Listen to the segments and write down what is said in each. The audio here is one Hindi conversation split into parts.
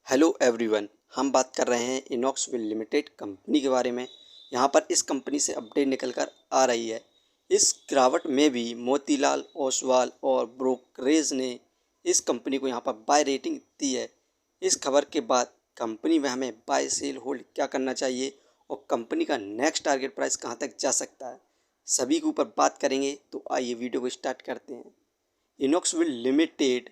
हेलो एवरीवन, हम बात कर रहे हैं इनॉक्सविल लिमिटेड कंपनी के बारे में। यहाँ पर इस कंपनी से अपडेट निकल कर आ रही है। इस गिरावट में भी मोतीलाल ओसवाल और ब्रोकरेज ने इस कंपनी को यहाँ पर बाय रेटिंग दी है। इस खबर के बाद कंपनी में हमें बाय सेल होल्ड क्या करना चाहिए और कंपनी का नेक्स्ट टारगेट प्राइस कहाँ तक जा सकता है, सभी के ऊपर बात करेंगे। तो आइए वीडियो को स्टार्ट करते हैं। Inox Wind limited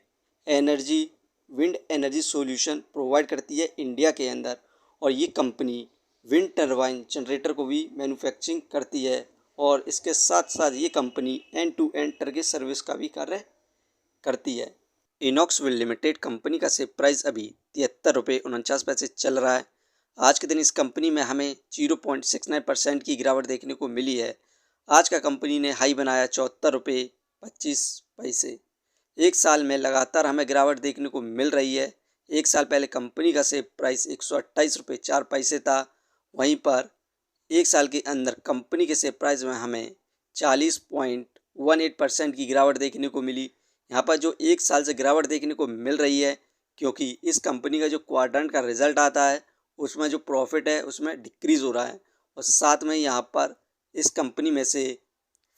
energy wind energy solution provide करती है इंडिया के अंदर, और ये कंपनी विंड टरबाइन जनरेटर को भी मैन्युफैक्चरिंग करती है। और इसके साथ साथ ये company end to end target service का भी कार्य करती है। इनॉक्सविल लिमिटेड कंपनी का शेयर प्राइस अभी 73 रुपये 49 पैसे चल रहा है। आज के दिन इस कंपनी में हमें 0.69% की गिरावट देखने को मिली है। आज का कंपनी ने हाई बनाया 74 रुपये 25 पैसे। एक साल में लगातार हमें गिरावट देखने को मिल रही है। एक साल पहले कंपनी का शेयर प्राइस 128 रुपये 4 पैसे था। वहीं पर एक साल के अंदर कंपनी के शेयर प्राइस में हमें 40.18% की गिरावट देखने को मिली। यहाँ पर जो एक साल से गिरावट देखने को मिल रही है, क्योंकि इस कंपनी का जो क्वाड्रेंट का रिजल्ट आता है उसमें जो प्रॉफिट है उसमें डिक्रीज़ हो रहा है। और साथ में यहाँ पर इस कंपनी में से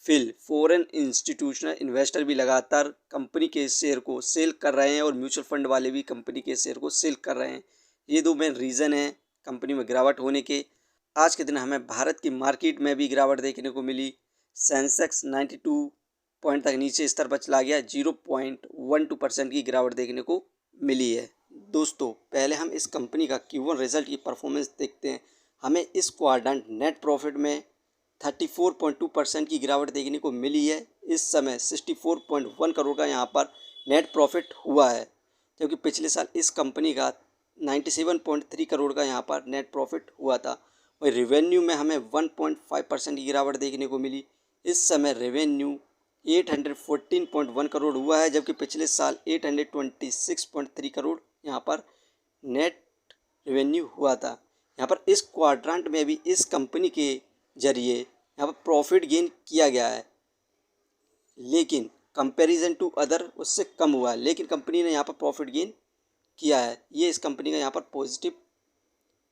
फॉरेन इंस्टीट्यूशनल इन्वेस्टर भी लगातार कंपनी के शेयर को सेल कर रहे हैं और म्यूचुअल फंड वाले भी कंपनी के शेयर को सेल कर रहे हैं। ये दो मेन रीज़न हैं कंपनी में गिरावट होने के। आज के दिन हमें भारत की मार्केट में भी गिरावट देखने को मिली। सेंसेक्स 92 पॉइंट तक नीचे स्तर पर चला गया। 0.12% की गिरावट देखने को मिली है। दोस्तों, पहले हम इस कंपनी का Q1 रिजल्ट की परफॉर्मेंस देखते हैं। हमें इस क्वाड्रेंट नेट प्रॉफिट में 34.2% की गिरावट देखने को मिली है। इस समय 64.1 करोड़ का यहाँ पर नेट प्रॉफिट हुआ है, जबकि पिछले साल इस कंपनी का 97.3 करोड़ का यहाँ पर नेट प्रॉफिट हुआ था। और रेवेन्यू में हमें 1.5% की गिरावट देखने को मिली। इस समय रेवेन्यू 814.1 करोड़ हुआ है, जबकि पिछले साल 826.3 करोड़ यहाँ पर नेट रेवेन्यू हुआ था। यहाँ पर इस क्वाड्रेंट में भी इस कंपनी के जरिए यहाँ पर प्रॉफिट गेन किया गया है, लेकिन कंपैरिजन टू अदर उससे कम हुआ है, लेकिन कंपनी ने यहाँ पर प्रॉफिट गेन किया है। ये इस कंपनी का यहाँ पर पॉजिटिव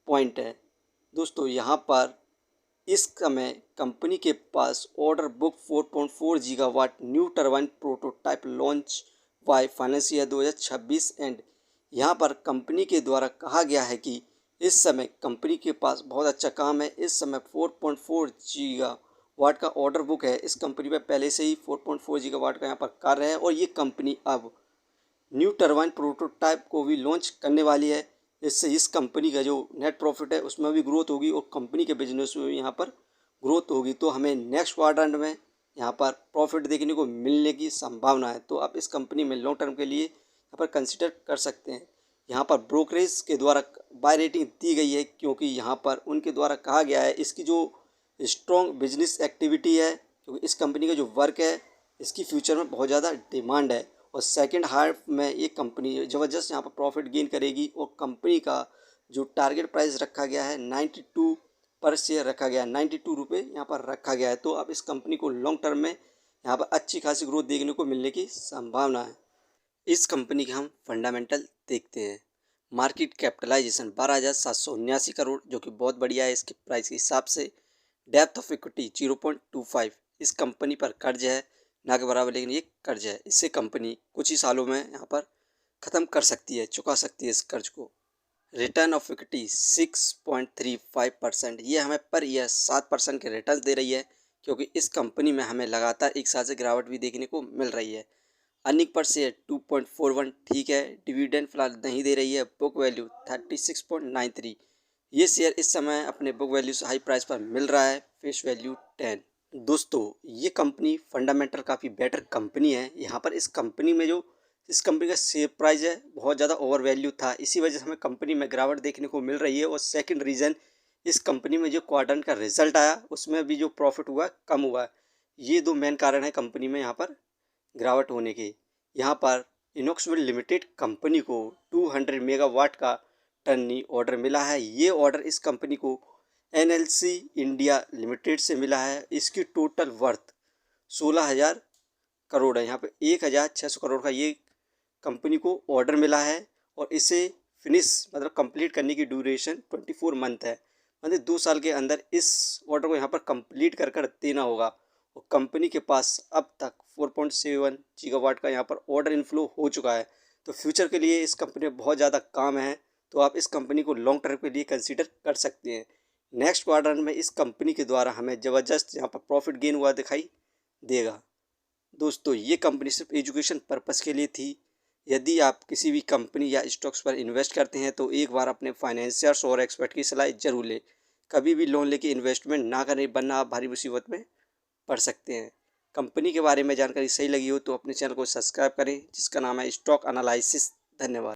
पॉइंट है। दोस्तों, यहाँ पर इस समय कंपनी के पास order book 4.4 gigawatt new turbine prototype launch by financial 2026 and यहाँ पर कंपनी के द्वारा कहा गया है कि इस समय कंपनी के पास बहुत अच्छा काम है। इस समय 4.4 गीगावाट का ऑर्डर बुक है। इस कंपनी पर पहले से ही 4.4 गीगावाट का यहाँ पर कार्य है, और ये कंपनी अब न्यू टरबाइन प्रोटोटाइप को भी लॉन्च करने वाली है। इससे इस कंपनी का जो नेट प्रॉफिट है उसमें भी ग्रोथ होगी और कंपनी के बिजनेस में भी यहाँ पर ग्रोथ होगी। तो हमें नेक्स्ट क्वाड्रेंट में यहाँ पर प्रॉफिट देखने को मिलने की संभावना है। तो आप इस कंपनी में लॉन्ग टर्म के लिए यहाँ पर कंसिडर कर सकते हैं। यहाँ पर ब्रोकरेज के द्वारा बाय रेटिंग दी गई है, क्योंकि यहाँ पर उनके द्वारा कहा गया है इसकी जो स्ट्रॉन्ग बिजनेस एक्टिविटी है, क्योंकि इस कंपनी का जो वर्क है इसकी फ्यूचर में बहुत ज़्यादा डिमांड है। और सेकंड हाफ में ये कंपनी ज़बरदस्त यहाँ पर प्रॉफिट गेन करेगी। और कंपनी का जो टारगेट प्राइस रखा गया है 92 पर शेयर रखा गया है, 92 रुपये यहाँ पर रखा गया है। तो अब इस कंपनी को लॉन्ग टर्म में यहाँ पर अच्छी खासी ग्रोथ देखने को मिलने की संभावना है। इस कंपनी के हम फंडामेंटल देखते हैं। मार्केट कैपिटलाइजेशन 12,779 करोड़, जो कि बहुत बढ़िया है इसके प्राइस के हिसाब से। Depth of equity 0.25। इस कंपनी पर कर्ज है ना के बराबर, लेकिन ये कर्ज है। इससे कंपनी कुछ ही सालों में यहाँ पर ख़त्म कर सकती है, चुका सकती है इस कर्ज को। Return of equity 6.35%। ये हमें पर ईयर 7% के रिटर्न दे रही है, क्योंकि इस कंपनी में हमें लगातार एक साल से गिरावट भी देखने को मिल रही है। अर्निंग पर शेयर 2.41 ठीक है। डिविडेंड फिलहाल नहीं दे रही है। Book value 36.93। ये शेयर इस समय अपने बुक वैल्यू से हाई प्राइस पर मिल रहा है। Face value 10। दोस्तों, ये कंपनी फंडामेंटल काफ़ी बेटर कंपनी है। यहाँ पर इस कंपनी में जो इस कंपनी का शेयर प्राइस है बहुत ज़्यादा ओवर वैल्यू था, इसी वजह से हमें कंपनी में गिरावट देखने को मिल रही है। और सेकंड रीज़न, इस कंपनी में जो क्वार्टर का रिजल्ट आया उसमें भी जो प्रॉफिट हुआ कम हुआ है। ये दो मेन कारण है कंपनी में यहाँ पर गिरावट होने के। यहाँ पर इनॉक्सविल लिमिटेड कंपनी को 200 मेगावाट का टन्नी ऑर्डर मिला है। ये ऑर्डर इस कंपनी को NLC इंडिया लिमिटेड से मिला है। इसकी टोटल वर्थ 16,000 करोड़ है। यहाँ पे 1,600 करोड़ का ये कंपनी को ऑर्डर मिला है, और इसे फिनिश मतलब कंप्लीट करने की ड्यूरेशन 24 मंथ है, मतलब 2 साल के अंदर इस ऑर्डर को यहाँ पर कंप्लीट कर देना होगा। और कंपनी के पास अब तक 4.7 गीगावाट का यहाँ पर ऑर्डर इनफ्लो हो चुका है। तो फ्यूचर के लिए इस कंपनी में बहुत ज़्यादा काम है, तो आप इस कंपनी को लॉन्ग टर्म के लिए कंसीडर कर सकते हैं। नेक्स्ट क्वार्टर में इस कंपनी के द्वारा हमें ज़बरदस्त यहाँ पर प्रॉफिट गेन हुआ दिखाई देगा। दोस्तों, ये कंपनी सिर्फ एजुकेशन पर्पस के लिए थी। यदि आप किसी भी कंपनी या स्टॉक्स पर इन्वेस्ट करते हैं तो एक बार अपने फाइनेंशियर्स और एक्सपर्ट की सलाह जरूर लें। कभी भी लोन लेके इन्वेस्टमेंट ना करें, वरना आप भारी मुसीबत में पढ़ सकते हैं। कंपनी के बारे में जानकारी सही लगी हो तो अपने चैनल को सब्सक्राइब करें, जिसका नाम है स्टॉक एनालिसिस। धन्यवाद।